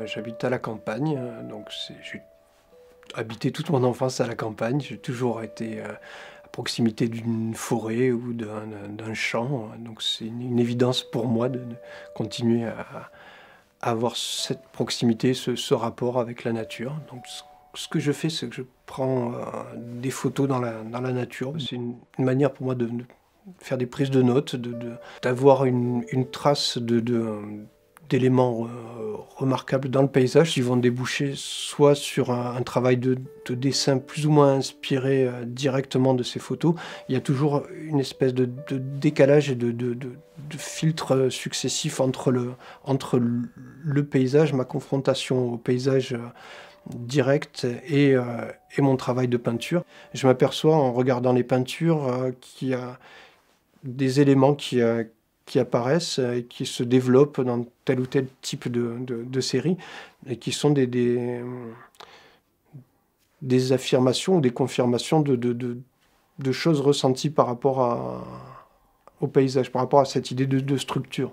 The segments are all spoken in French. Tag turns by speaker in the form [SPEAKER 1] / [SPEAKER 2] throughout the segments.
[SPEAKER 1] J'habite à la campagne, donc j'ai habité toute mon enfance à la campagne. J'ai toujours été à proximité d'une forêt ou d'un champ, donc c'est une évidence pour moi de continuer à avoir cette proximité, ce rapport avec la nature. Donc ce que je fais, c'est que je prends des photos dans la nature. C'est une manière pour moi de faire des prises de notes, d'avoir une trace d'éléments remarquables dans le paysage qui vont déboucher soit sur un travail de dessin plus ou moins inspiré directement de ces photos. Il y a toujours une espèce de décalage et de filtre successif entre le paysage, ma confrontation au paysage direct et mon travail de peinture. Je m'aperçois en regardant les peintures qu'il y a des éléments qui apparaissent et qui se développent dans tel ou tel type de série et qui sont des affirmations ou des confirmations de choses ressenties par rapport au paysage, par rapport à cette idée de structure.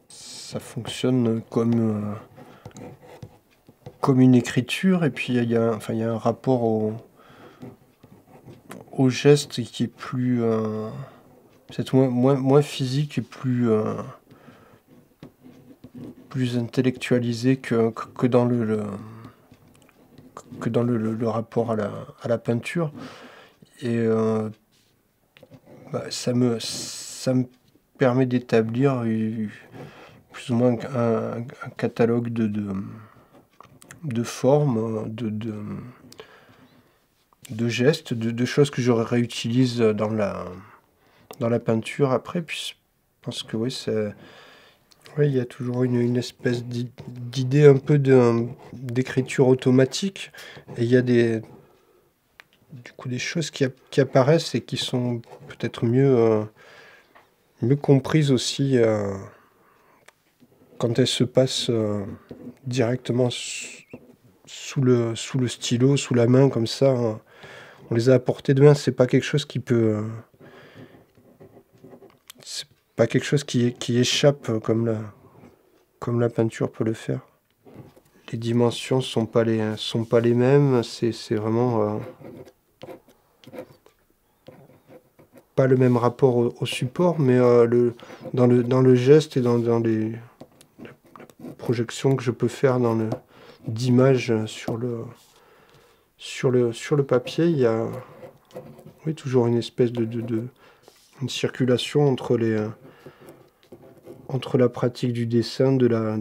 [SPEAKER 1] Ça fonctionne comme une écriture, et puis il y a un rapport au geste qui est plus peut-être moins physique et plus intellectualisé que dans le rapport à la peinture. Et ça me permet d'établir plus ou moins un catalogue de formes, de gestes, de choses que je réutilise dans la peinture après. Puis je pense que oui, il y a toujours une espèce d'idée un peu d'écriture automatique. Et il y a du coup des choses qui apparaissent et qui sont peut-être mieux comprises aussi quand elles se passent directement sous le stylo, sous la main, comme ça. On les a à portée de main. C'est pas quelque chose c'est pas quelque chose qui échappe comme la peinture peut le faire. Les dimensions sont pas les mêmes. C'est vraiment pas le même rapport au support, mais dans le geste et dans les projections que je peux faire d'images sur le papier, il y a oui, toujours une espèce une circulation entre la pratique du dessin, de la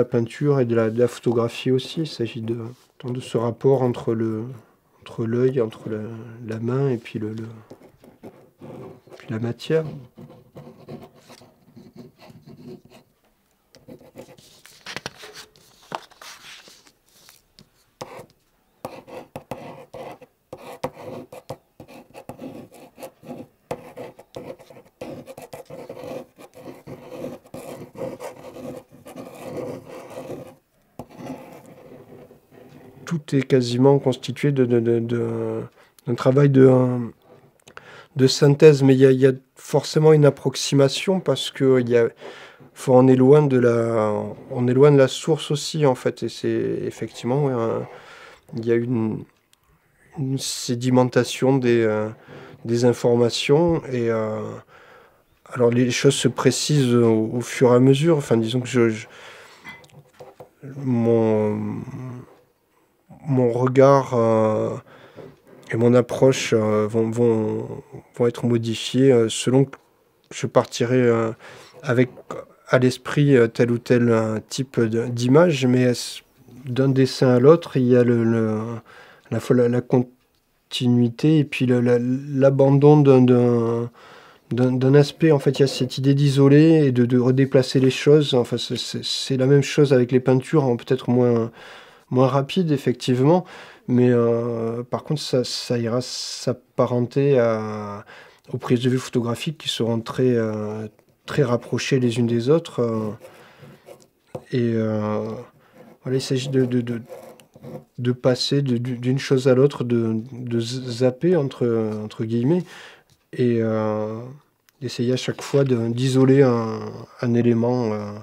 [SPEAKER 1] peinture et de la photographie aussi. Il s'agit de ce rapport entre l'œil, entre la main et puis puis la matière. Tout est quasiment constitué d'un travail de synthèse, mais il y a forcément une approximation parce que on est loin de la source aussi, en fait, et c'est effectivement il y a une sédimentation des informations, et alors les choses se précisent au fur et à mesure. Enfin, disons que mon regard et mon approche vont être modifiés selon que je partirai avec à l'esprit tel ou tel type d'image, mais d'un dessin à l'autre, il y a la continuité et puis l'abandon d'un aspect. En fait, il y a cette idée d'isoler et de redéplacer les choses. Enfin, c'est la même chose avec les peintures, hein, peut-être moins rapide, effectivement, mais par contre, ça ira s'apparenter aux prises de vue photographiques qui seront très rapprochées les unes des autres. Et voilà, il s'agit de passer d'une chose à l'autre, de zapper entre guillemets, et d'essayer à chaque fois d'isoler un élément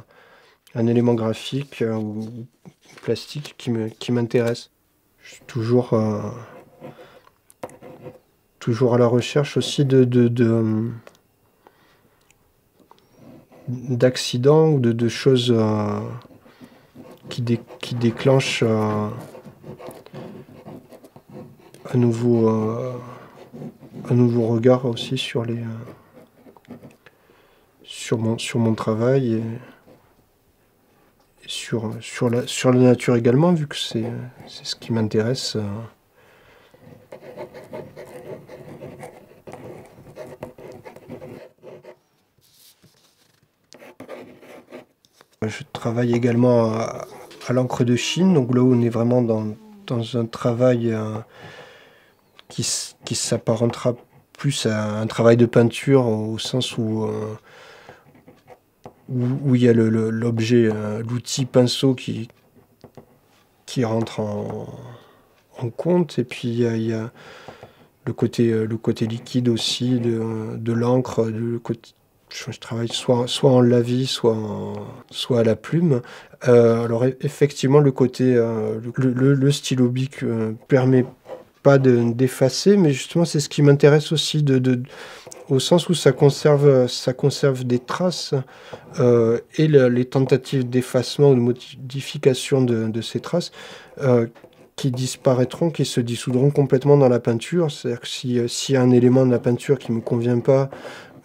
[SPEAKER 1] graphique ou plastique qui m'intéresse. Je suis toujours à la recherche aussi d'accidents ou de choses qui déclenchent un nouveau regard aussi sur mon travail et sur la nature également, vu que c'est ce qui m'intéresse. Je travaille également à l'encre de Chine, donc là où on est vraiment dans un travail qui s'apparentera plus à un travail de peinture, au sens où il y a l'objet, l'outil pinceau qui rentre en compte, et puis il y a le côté liquide aussi de l'encre. Je travaille soit en lavis, soit à la plume. Alors effectivement, le côté le stylo bic permet pas d'effacer, mais justement c'est ce qui m'intéresse aussi, au sens où ça conserve des traces, et les tentatives d'effacement ou de modification de ces traces qui disparaîtront, qui se dissoudront complètement dans la peinture. C'est-à-dire que s'il y a un élément de la peinture qui ne me convient pas,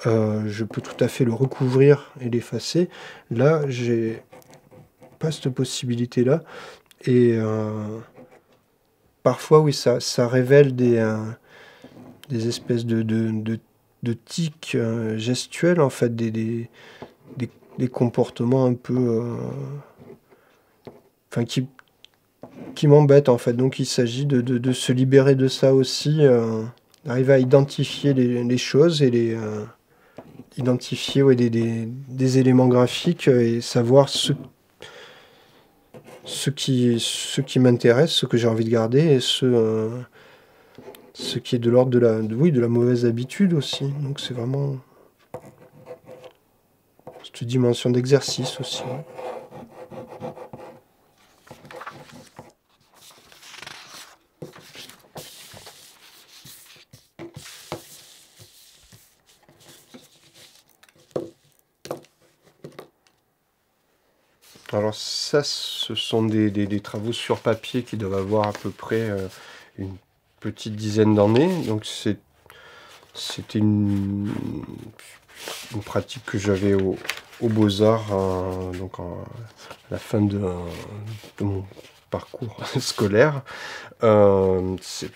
[SPEAKER 1] je peux tout à fait le recouvrir et l'effacer. Là, j'ai pas cette possibilité-là. Et parfois, oui, ça révèle des espèces de tics gestuels, en fait, des comportements un peu... enfin, qui m'embêtent, en fait. Donc, il s'agit de se libérer de ça aussi, d'arriver à identifier les choses et identifier, ouais, des éléments graphiques, et savoir ce qui m'intéresse, ce que j'ai envie de garder, et ce qui est de l'ordre de la mauvaise habitude aussi. Donc c'est vraiment cette dimension d'exercice aussi. Alors ça, ce sont des travaux sur papier qui doivent avoir à peu près une petite dizaine d'années. Donc c'était une pratique que j'avais au Beaux-Arts, donc à la fin de mon parcours scolaire. Là, c'est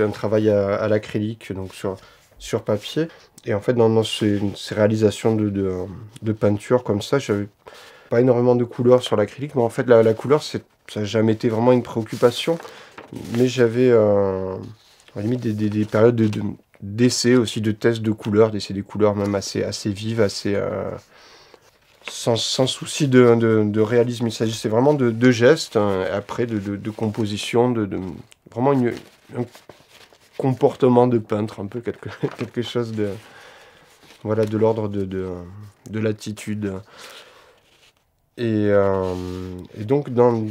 [SPEAKER 1] un travail à l'acrylique, donc sur papier. Et en fait, dans ces réalisations de peinture comme ça, j'avais pas énormément de couleurs sur l'acrylique, mais en fait, la couleur, ça n'a jamais été vraiment une préoccupation. Mais j'avais, à la limite, des périodes d'essais aussi, de tests de couleurs, d'essayer des couleurs même assez vives, sans souci de réalisme. Il s'agissait vraiment de gestes, après de composition, vraiment un comportement de peintre, un peu quelque chose voilà, de l'ordre de l'attitude. Et donc, au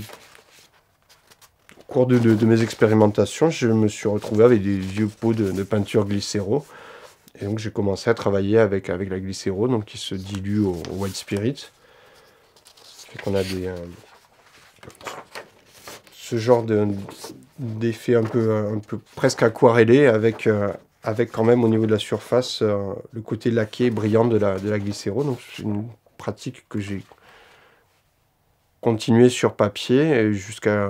[SPEAKER 1] cours de mes expérimentations, je me suis retrouvé avec des vieux pots de peinture glycéro. Et donc, j'ai commencé à travailler avec la glycéro, donc qui se dilue au white spirit. Ça fait qu'on a ce genre d'effet un peu presque aquarellé, avec quand même au niveau de la surface le côté laqué brillant de la glycéro. Donc, c'est une pratique que j'ai continué sur papier jusqu'à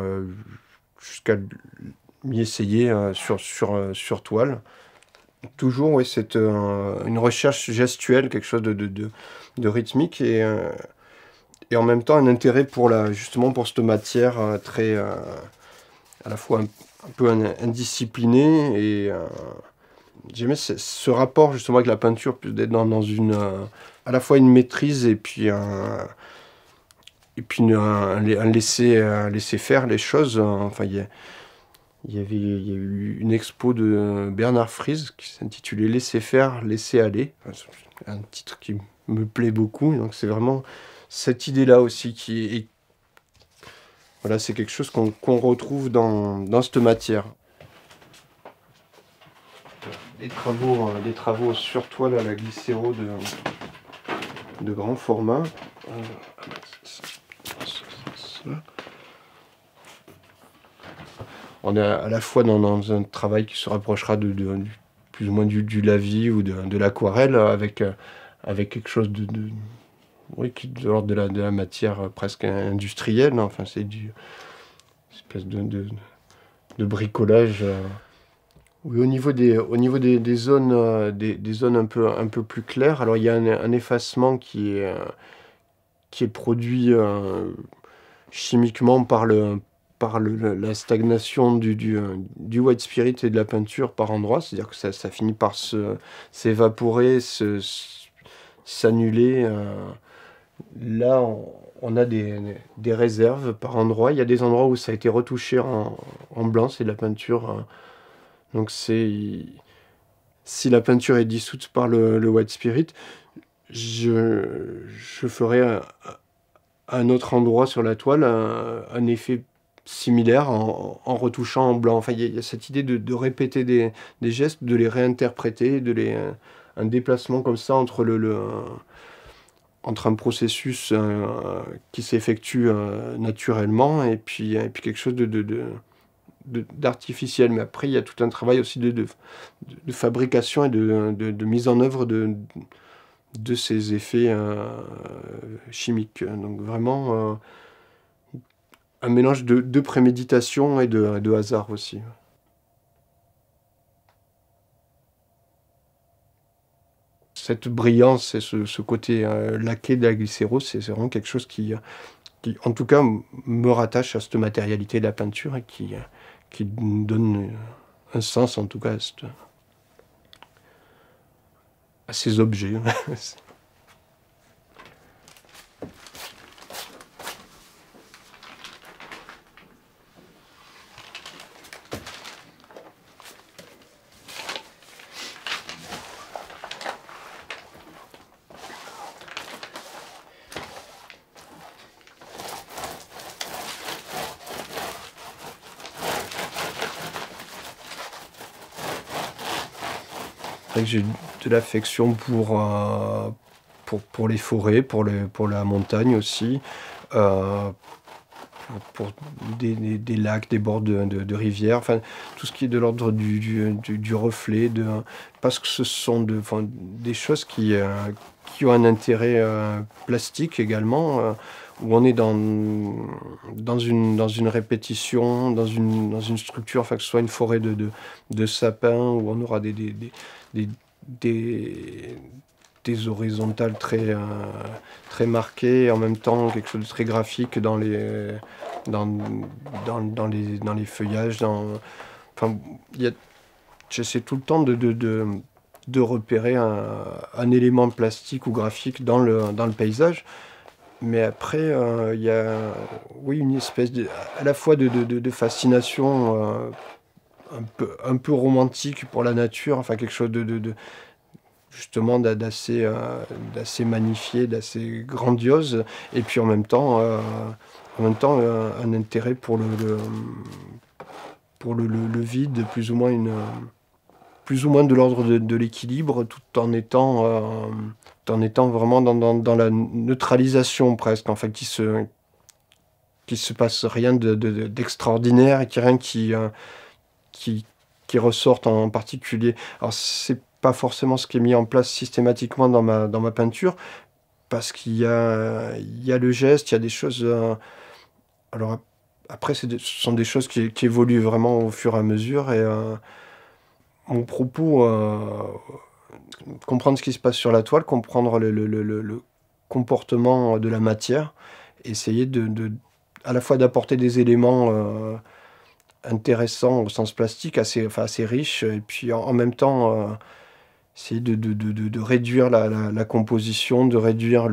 [SPEAKER 1] m'y essayer sur toile. Toujours, oui, c'est une recherche gestuelle, quelque chose de rythmique, et en même temps un intérêt justement pour cette matière très à la fois un peu indisciplinée, et j'aimais ce rapport justement avec la peinture, d'être dans une à la fois une maîtrise et puis et puis un laisser faire les choses. Enfin, il y a eu une expo de Bernard Friese qui s'intitulait Laisser faire, laisser aller. Enfin, c'est un titre qui me plaît beaucoup. Donc c'est vraiment cette idée-là aussi voilà, c'est quelque chose qu'on retrouve dans cette matière. Des travaux sur toile à la glycéro de grand format. On est à la fois dans un travail qui se rapprochera plus ou moins du lavis ou de l'aquarelle, avec quelque chose oui, qui est de l'ordre de la matière presque industrielle. Enfin, c'est une espèce de bricolage. Oui, au niveau des zones, des zones un peu plus claires, alors il y a un effacement qui est produit chimiquement par la stagnation du white spirit et de la peinture par endroits. C'est-à-dire que ça finit par s'évaporer, s'annuler. Là, on a des réserves par endroits. Il y a des endroits où ça a été retouché en blanc, c'est de la peinture. Donc si la peinture est dissoute par le white spirit, je ferai à un autre endroit sur la toile un effet similaire en retouchant en blanc. Enfin, il y a cette idée de répéter des gestes, de les réinterpréter, un déplacement comme ça entre entre un processus qui s'effectue naturellement et puis quelque chose d'artificiel. Mais après, il y a tout un travail aussi de fabrication et de mise en œuvre de ces effets chimiques. Donc vraiment un mélange de préméditation et de hasard aussi. Cette brillance et ce côté laqué de la glycéro, c'est vraiment quelque chose qui, en tout cas, me rattache à cette matérialité de la peinture et qui donne un sens, en tout cas, à ces objets. C'est vrai que j'ai de l'affection pour les forêts, pour la montagne aussi, euh, pour des lacs, des bords de rivières, enfin tout ce qui est de l'ordre du reflet, parce que ce sont enfin, des choses qui ont un intérêt plastique également, où on est dans une répétition, dans une structure, enfin que ce soit une forêt de sapins, où on aura des, des, des horizontales très marquées, et en même temps quelque chose de très graphique dans, dans les feuillages. Enfin, j'essaie tout le temps de repérer un élément plastique ou graphique dans le paysage. Mais après, il y a oui, une espèce à la fois de fascination un peu romantique pour la nature, enfin quelque chose justement d'assez magnifié, d'assez grandiose, et puis en même temps un intérêt pour le vide, plus ou moins de l'ordre de l'équilibre, tout en étant vraiment dans la neutralisation presque, en fait, qui se passe rien d'extraordinaire et rien qui, qui ressorte en particulier. Alors, c'est pas forcément ce qui est mis en place systématiquement dans ma peinture, parce il y a le geste, il y a des choses. Alors, après, ce sont des choses qui évoluent vraiment au fur et à mesure, et mon propos, comprendre ce qui se passe sur la toile, comprendre le comportement de la matière, essayer à la fois d'apporter des éléments intéressants au sens plastique, enfin, assez riches, et puis en même temps essayer de réduire la composition, de réduire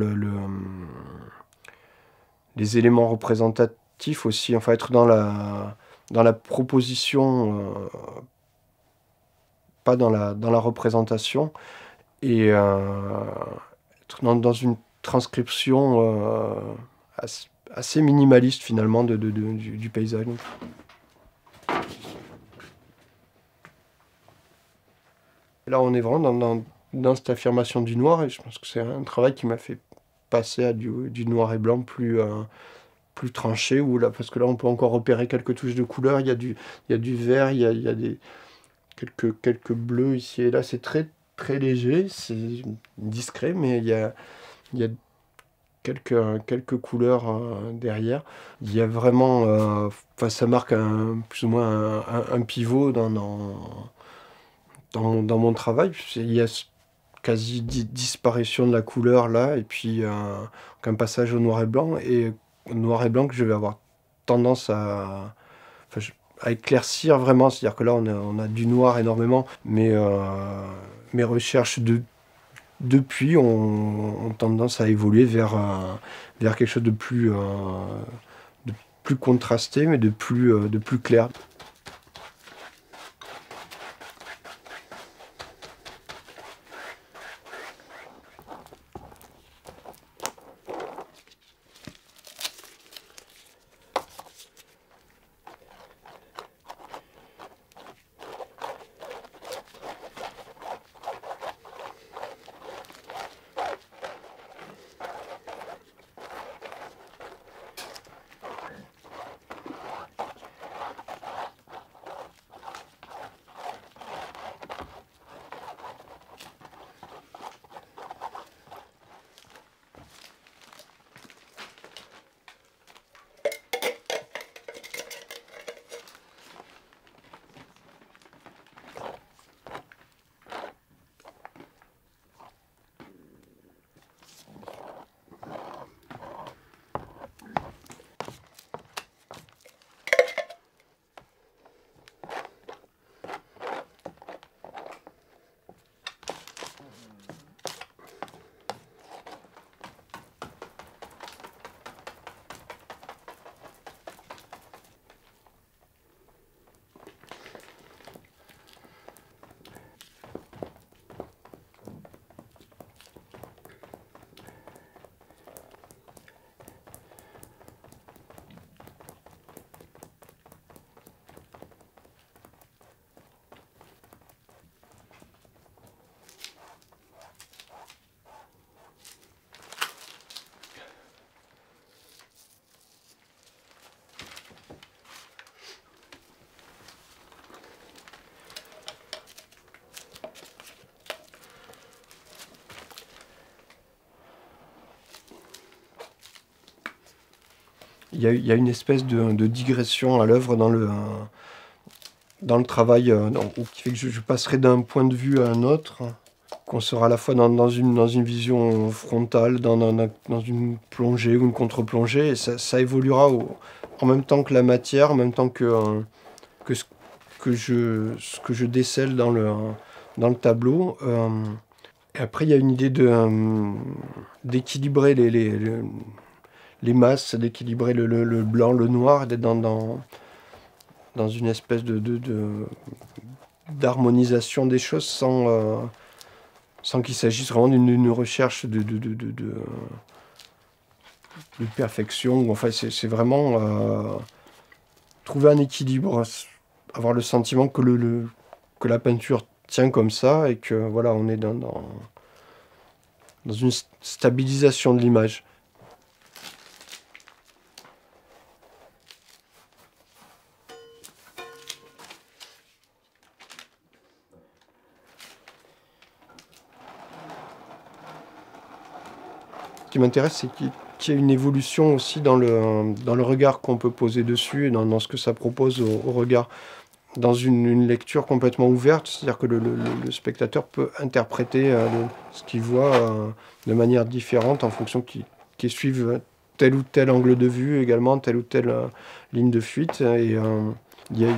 [SPEAKER 1] les éléments représentatifs aussi, enfin être dans la proposition, pas dans la représentation et être dans une transcription assez minimaliste finalement du paysage. Là, on est vraiment dans cette affirmation du noir et je pense que c'est un travail qui m'a fait passer à du noir et blanc plus tranché, où là, parce que là, on peut encore repérer quelques touches de couleur. Il y a du vert, il y a quelques bleus ici et là. C'est très, très léger, c'est discret, mais il y a quelques couleurs derrière. Il y a vraiment, enfin, ça marque plus ou moins un pivot dans mon travail. Il y a quasi disparition de la couleur là, et puis un passage au noir et blanc, et au noir et blanc que je vais avoir tendance enfin, à éclaircir vraiment. C'est-à-dire que là, on a du noir énormément, mais mes recherches depuis ont tendance à évoluer vers quelque chose de plus contrasté, mais de plus clair. Il y a une espèce de digression à l'œuvre dans le travail, qui fait que je passerai d'un point de vue à un autre, qu'on sera à la fois dans une vision frontale, dans une plongée ou une contre-plongée, et ça évoluera en même temps que la matière, en même temps que ce que je décèle dans le tableau. Et après, il y a une idée d'équilibrer les masses, d'équilibrer le blanc, le noir, d'être dans une espèce d'harmonisation des choses sans qu'il s'agisse vraiment d'une recherche de perfection. Enfin, c'est vraiment trouver un équilibre, avoir le sentiment que la peinture tient comme ça et que voilà, on est dans une stabilisation de l'image. Ce qui m'intéresse, c'est qu'il y ait une évolution aussi dans le regard qu'on peut poser dessus et dans ce que ça propose au regard. Dans une lecture complètement ouverte, c'est-à-dire que le spectateur peut interpréter ce qu'il voit de manière différente en fonction qu'il suive tel ou tel angle de vue, également telle ou telle ligne de fuite. Et il y a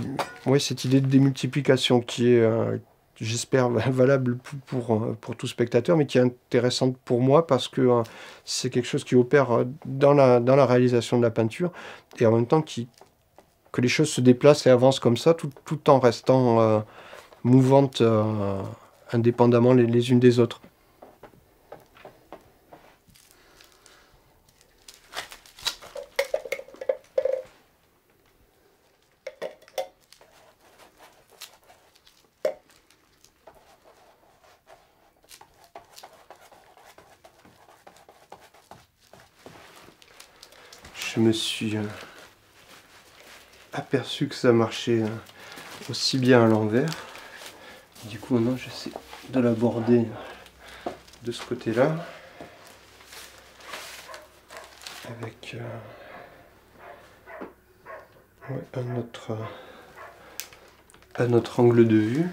[SPEAKER 1] ouais, cette idée de démultiplication qui est j'espère, valable pour tout spectateur, mais qui est intéressante pour moi parce que c'est quelque chose qui opère dans la réalisation de la peinture, et en même temps que les choses se déplacent et avancent comme ça, tout en restant mouvantes indépendamment les unes des autres. Je me suis aperçu que ça marchait aussi bien à l'envers. Du coup, maintenant, j'essaie de l'aborder de ce côté-là, avec ouais, un autre angle de vue.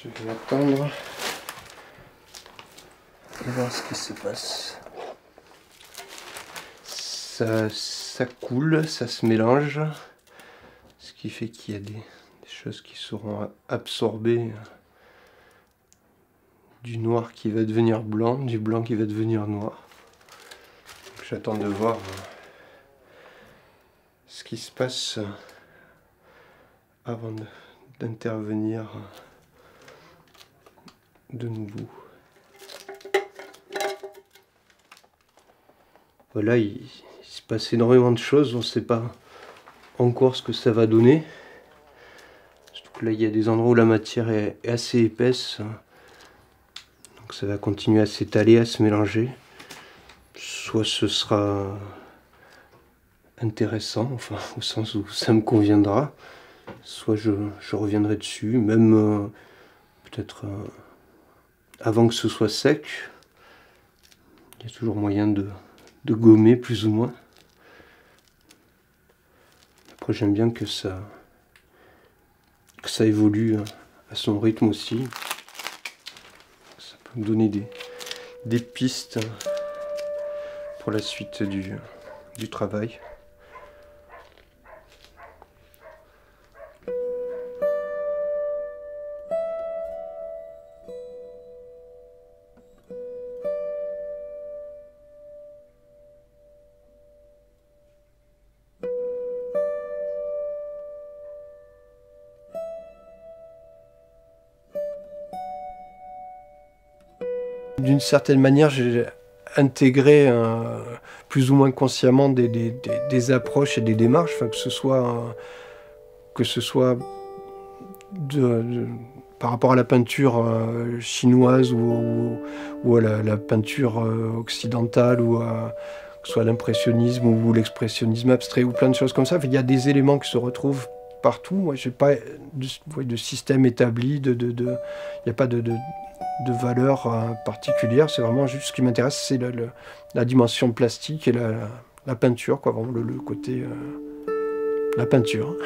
[SPEAKER 1] Je vais attendre et voir ce qui se passe. Ça coule, ça se mélange, ce qui fait qu'il y a des choses qui seront absorbées, du noir qui va devenir blanc, du blanc qui va devenir noir. J'attends de voir ce qui se passe avant d'intervenir de nouveau. Voilà, il se passe énormément de choses, on ne sait pas encore ce que ça va donner. Surtout que là, il y a des endroits où la matière est assez épaisse, donc ça va continuer à s'étaler, à se mélanger. Soit ce sera intéressant, enfin au sens où ça me conviendra, soit je reviendrai dessus, même peut-être avant que ce soit sec. Il y a toujours moyen de gommer plus ou moins. Après, j'aime bien que ça évolue à son rythme aussi. Ça peut me donner des pistes pour la suite du travail. D'une certaine manière, j'ai intégré plus ou moins consciemment des approches et des démarches, enfin, que ce soit par rapport à la peinture chinoise ou à la peinture occidentale, ou que ce soit l'impressionnisme ou l'expressionnisme abstrait ou plein de choses comme ça. Il y a des éléments qui se retrouvent partout. Moi, j'ai pas de système établi, il n'y a pas de valeur particulière. C'est vraiment juste ce qui m'intéresse, c'est la dimension plastique et la peinture, quoi, vraiment le côté la peinture.